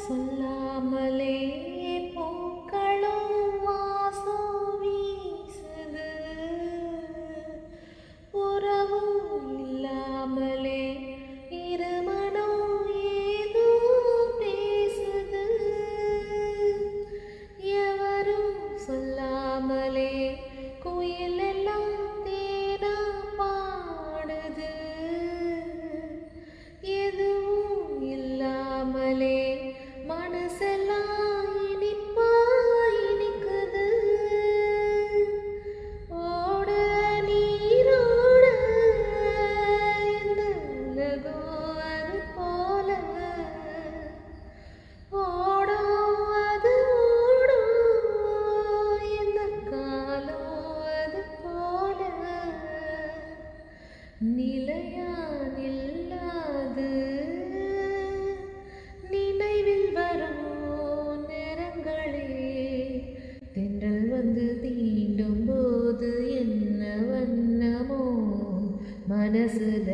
சொல்லாமலே பூக்களும் வாசம் வீசுது, உறவும் இல்லாமலே இருமனம் ஏதோ பேசுது. எவரும் சொல்லாமலே கோயில் எல்லாம் தேனா பாடுது, எதுவும் இல்லாமலே மனசெல்லாம் இனிப்பா இனிக்குது. ஓட நீரோட இந்த உலகம் அது போல, ஓடும் அது ஓடும் இந்த காலம் அது போல. நிலையா நில்லாது நினைவில் வரும் நேரங்களே, தென்றல் வந்து தீண்டும் போது என்ன வண்ணமோ மனசுல